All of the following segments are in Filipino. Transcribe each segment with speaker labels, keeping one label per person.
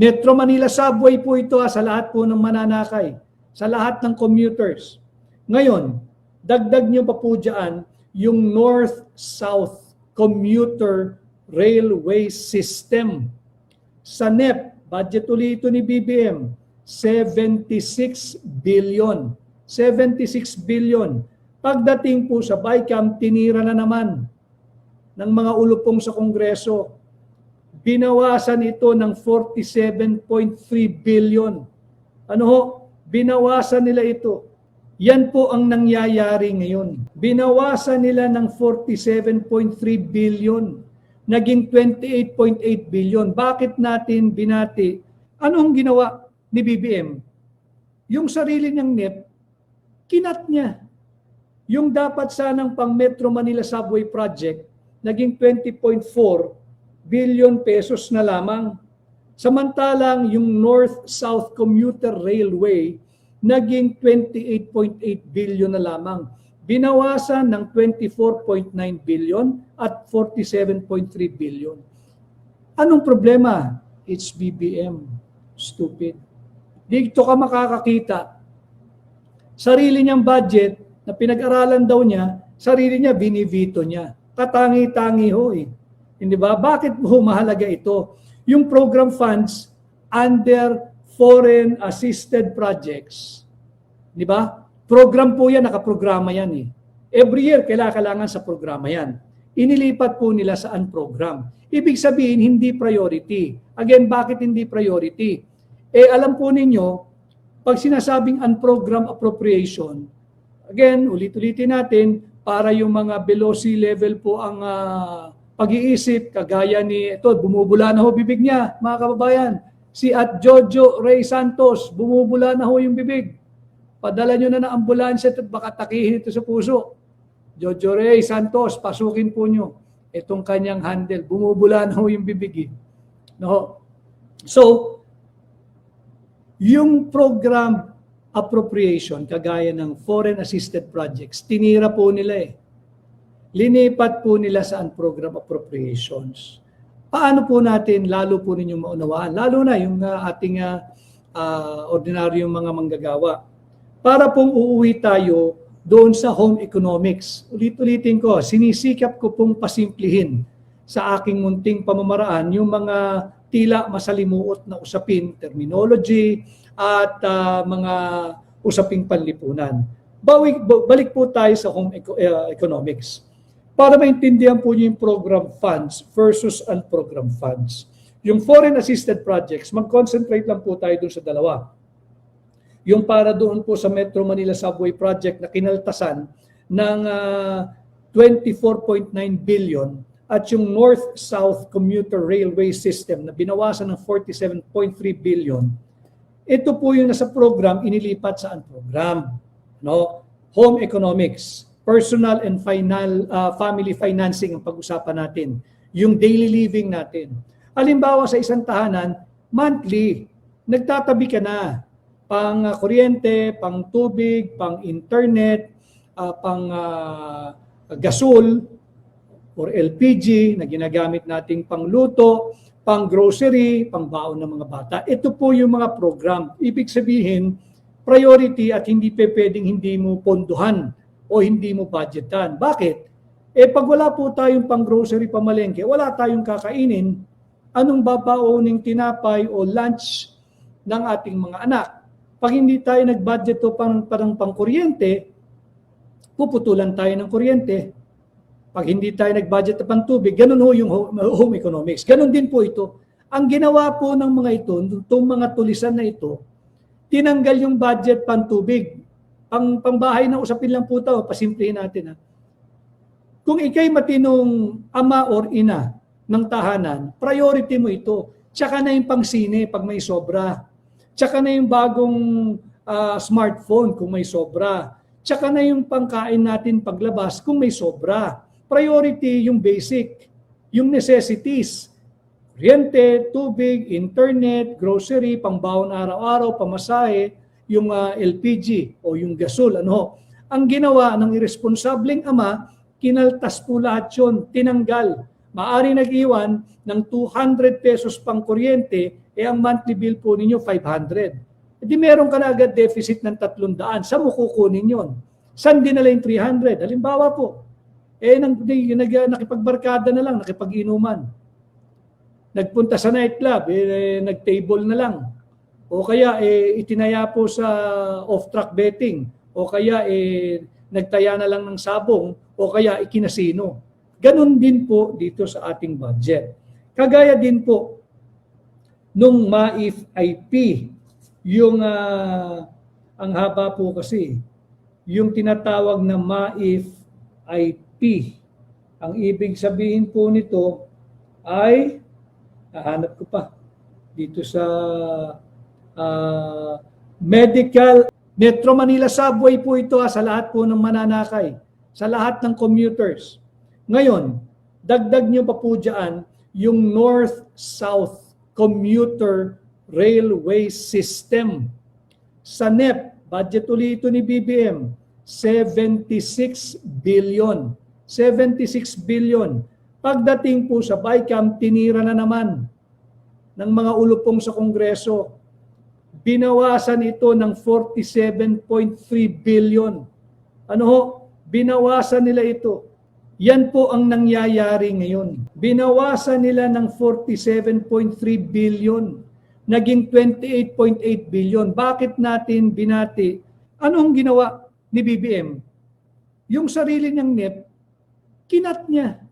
Speaker 1: Metro Manila Subway po ito sa lahat po ng mananakay, sa lahat ng commuters. Ngayon, dagdag nyo pa po dyan yung North-South Commuter Railway System. Sa NEP, budget ulit ito ni BBM, 76 billion. 76 billion. Pagdating po sa BICAM, tinira na naman ng mga ulupong sa Kongreso. Binawasan ito ng 47.3 billion. Ano ho? Binawasan nila ito. Yan po ang nangyayari ngayon. Binawasan nila ng 47.3 billion. Naging 28.8 billion. Bakit natin binati? Anong ginawa ni BBM? Yung sarili niyang NEP, kinat niya. Yung dapat sanang pang Metro Manila Subway Project, naging 20.4 billion pesos na lamang. Samantalang yung North-South Commuter Railway, naging 28.8 billion na lamang. Binawasan ng 24.9 billion at 47.3 billion. Anong problema? It's BBM. Stupid. Dito ka makakakita. Sarili niyang budget na pinag-aralan daw niya, sarili niya binivito niya. Katangi-tangi ho eh. Hindi ba? Bakit ho mahalaga ito? Yung program funds under foreign assisted projects. Di ba? Program po yan, nakaprograma yan eh. Every year, kailangan sa programa yan. Inilipat po nila sa unprogram. Ibig sabihin, hindi priority. Again, bakit hindi priority? Alam po ninyo, pag sinasabing unprogram appropriation, again, ulit-ulitin natin, para yung mga below sea level po ang pag-iisip, kagaya ni, ito, bumubula na ho bibig niya, mga kababayan. Si at Jojo Ray Santos, bumubula na ho yung bibig. Padala nyo na ng ambulansya at baka takihin ito sa puso. Jojo Ray Santos, pasukin po nyo itong kanyang handle. Bumubula na ho yung bibig. No? So, yung program appropriation, kagaya ng foreign assisted projects, tinira po nila eh. Linipat po nila sa program appropriations. Paano po natin lalo po ninyong maunawaan? Lalo na yung ating ordinaryong mga manggagawa. Para pong uuwi tayo doon sa home economics. Ulit-ulitin ko, sinisikap ko pong pasimplihin sa aking munting pamamaraan yung mga tila masalimuot na usapin, terminology, at mga usaping panlipunan. Balik po tayo sa home economics. Para maintindihan po niyo yung program funds versus unprogram funds. Yung foreign assisted projects, mag-concentrate lang po tayo doon sa dalawa. Yung para doon po sa Metro Manila Subway Project na kinaltasan ng 24.9 billion at yung North-South Commuter Railway System na binawasan ng 47.3 billion, ito po yung nasa program, inilipat sa program. No? Home economics, personal and family financing ang pag-usapan natin. Yung daily living natin. Halimbawa sa isang tahanan, monthly, nagtatabi ka na pang kuryente, pang tubig, pang internet, pang gasol or LPG na ginagamit nating pangluto, pang grocery, pang baon ng mga bata. Ito po yung mga program. Ibig sabihin, priority at hindi pwedeng hindi mo ponduhan o hindi mo budgetan. Bakit? Pag wala po tayong pang grocery, pamalengke, wala tayong kakainin, anong babaoning tinapay o lunch ng ating mga anak? Pag hindi tayo nag-budget to parang pang-kuryente, puputulan tayo ng kuryente. Pag hindi tayo nag-budget na pang-tubig, ganun ho yung home economics. Ganun din po ito. Ang ginawa po ng mga ito, itong mga tulisan na ito, tinanggal yung budget pang-tubig. Pang-bahay na usapin lang po ito, pasimplihin natin. Kung ikay matinong ama or ina ng tahanan, priority mo ito. Tsaka na yung pang-sine pag may sobra. Tsaka na yung bagong smartphone kung may sobra. Tsaka na yung pangkain natin paglabas kung may sobra. Priority yung basic, yung necessities. Kuryente, tubig, internet, grocery, pangbaon araw-araw, pamasahe, yung LPG o yung gasol. Ang ginawa ng irresponsableng ama, kinaltas po lahat yun, tinanggal. Maari nag-iwan ng 200 pesos pang kuryente, ang monthly bill po ninyo 500. Di meron ka na agad deficit ng 300. Saan mo kukunin yun? Saan dinala yung 300? Halimbawa po, nakipagbarkada na lang, nakipag-inuman. Nagpunta sa nightclub, nag-table na lang. O kaya itinaya po sa off-track betting. O kaya nagtaya na lang ng sabong. O kaya ikinasino. Ganon din po dito sa ating budget. Kagaya din po nung MAIF-IP, yung ang haba po kasi, yung tinatawag na MAIF-IP. Ang ibig sabihin po nito ay, nahanap ko pa, dito sa medical, Metro Manila Subway po ito sa lahat po ng mananakay, sa lahat ng commuters. Ngayon, dagdag nyo pa po dyan yung North-South Commuter Railway System. Sa NEP, budget ulit ito ni BBM, 76 billion. 76 billion. Pagdating po sa BICAM, tinira na naman ng mga ulupong sa Kongreso. Binawasan ito ng 47.3 billion. Ano ho? Binawasan nila ito. Yan po ang nangyayari ngayon. Binawasan nila ng 47.3 billion. Naging 28.8 billion. Bakit natin binati? Anong ginawa ni BBM? Yung sarili niyang NEP, kinat niya.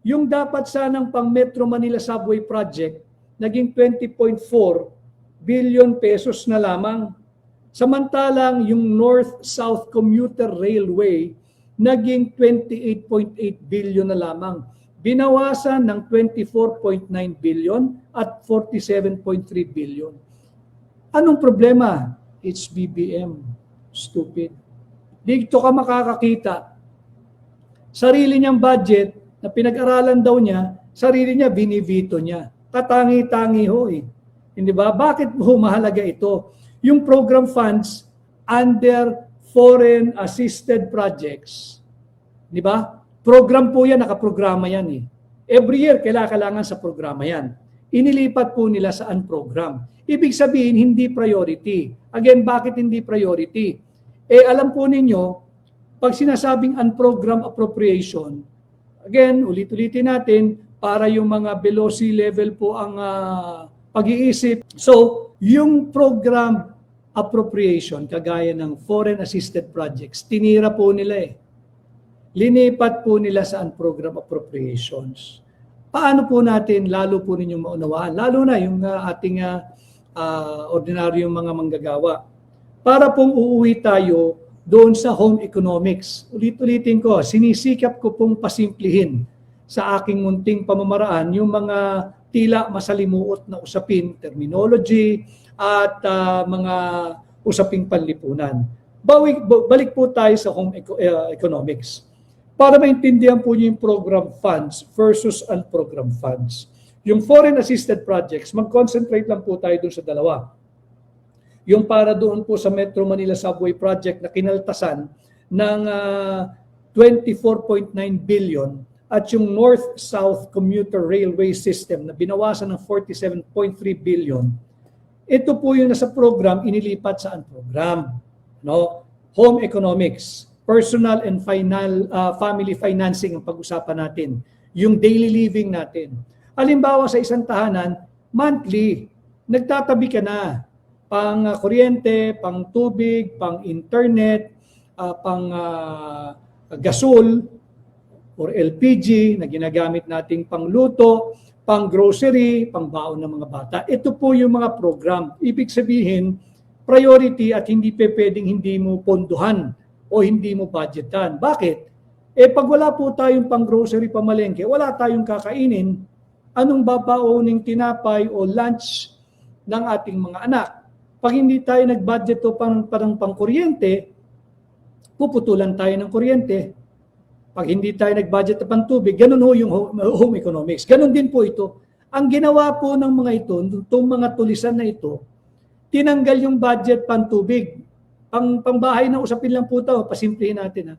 Speaker 1: Yung dapat sanang pang Metro Manila Subway Project, naging 20.4 billion pesos na lamang. Samantalang yung North-South Commuter Railway, naging 28.8 billion na lamang. Binawasan ng 24.9 billion at 47.3 billion. Anong problema? It's BBM. Stupid. Dito ka makakakita. Sarili niyang budget na pinag-aralan daw niya, sarili niya binivito niya. Katangi-tangi ho eh. Hindi ba? Bakit ho mahalaga ito? Yung program funds under foreign assisted projects. Di ba? Program po yan, nakaprograma yan eh. Every year, kailangan sa programa yan. Inilipat po nila sa unprogram. Ibig sabihin, hindi priority. Again, bakit hindi priority? Alam po ninyo, pag sinasabing unprogram appropriation, again, ulit-ulitin natin, para yung mga below sea level po ang pag-iisip. So, yung program appropriation, kagaya ng foreign assisted projects, tinira po nila eh. Linipat po nila sa program appropriations. Paano po natin, lalo po ninyong maunawaan, lalo na yung ating ordinaryong mga manggagawa. Para pong uuwi tayo doon sa home economics. Ulit-ulitin ko, sinisikap ko pong pasimplihin sa aking munting pamamaraan yung mga tila masalimuot na usapin, terminology, at mga usaping panlipunan. Balik po tayo sa home economics. Para maintindihan po niyo yung program funds versus unprogram funds. Yung foreign assisted projects, mag-concentrate lang po tayo dun sa dalawa. Yung para doon po sa Metro Manila Subway Project na kinaltasan ng 24.9 billion at yung North-South Commuter Railway System na binawasan ng 47.3 billion, ito po yung nasa program, inilipat sa program. No? Home economics, personal and family financing ang pag-usapan natin. Yung daily living natin. Halimbawa sa isang tahanan, monthly, nagtatabi ka na. Pang kuryente, pang tubig, pang internet, pang gasol, or LPG na ginagamit nating pangluto, pang grocery, pang baon ng mga bata. Ito po yung mga program. Ibig sabihin, priority at hindi pwedeng hindi mo ponduhan o hindi mo budgetan. Bakit? Pag wala po tayong pang grocery pamalengke, wala tayong kakainin, anong babaoning tinapay o lunch ng ating mga anak? Pag hindi tayo nag-budget o pang kuryente, puputulan tayo ng kuryente. Pag hindi tayo nag-budget na pang-tubig, ganun ho yung home economics. Ganun din po ito. Ang ginawa po ng mga ito, itong mga tulisan na ito, tinanggal yung budget pang-tubig. Pangbahay na usapin lang po ito, pasimplihin natin. Ha?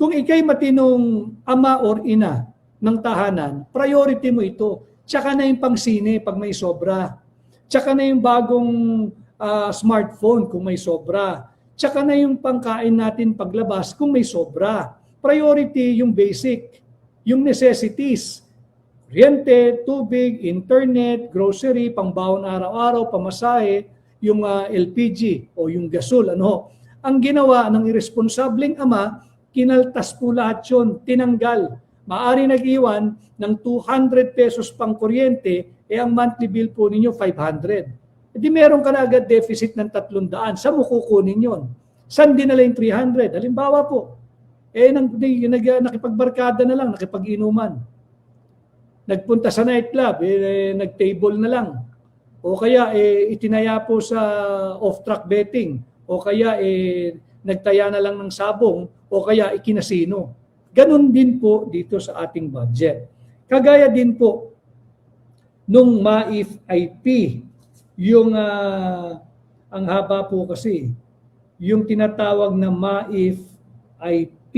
Speaker 1: Kung ikay matinong ama or ina ng tahanan, priority mo ito. Tsaka na yung pangsine pag may sobra. Tsaka na yung bagong smartphone kung may sobra. Tsaka na yung pangkain natin paglabas kung may sobra. Priority yung basic, yung necessities. Kuryente, tubig, internet, grocery, pangbaon araw-araw, pamasahe, yung LPG o yung gasol. Ang ginawa ng irresponsableng ama, kinaltas po lahat yun, tinanggal. Maari nag-iwan ng 200 pesos pang kuryente, ang monthly bill po ninyo 500. Hindi meron ka na agad deficit ng 300. Saan mo kukunin yun? Saan dinala yung 300? Halimbawa po, nakipagbarkada na lang, nakipag-inuman. Nagpunta sa nightclub, nag-table na lang. O kaya itinaya po sa off-track betting. O kaya nagtaya na lang ng sabong. O kaya ikinasino. Ganon din po dito sa ating budget. Kagaya din po nung MAIF IP, yung ang haba po kasi, yung tinatawag na MAIF IP.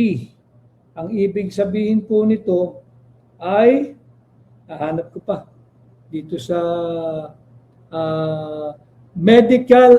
Speaker 1: Ang ibig sabihin po nito ay, hahanap ko pa, dito sa medical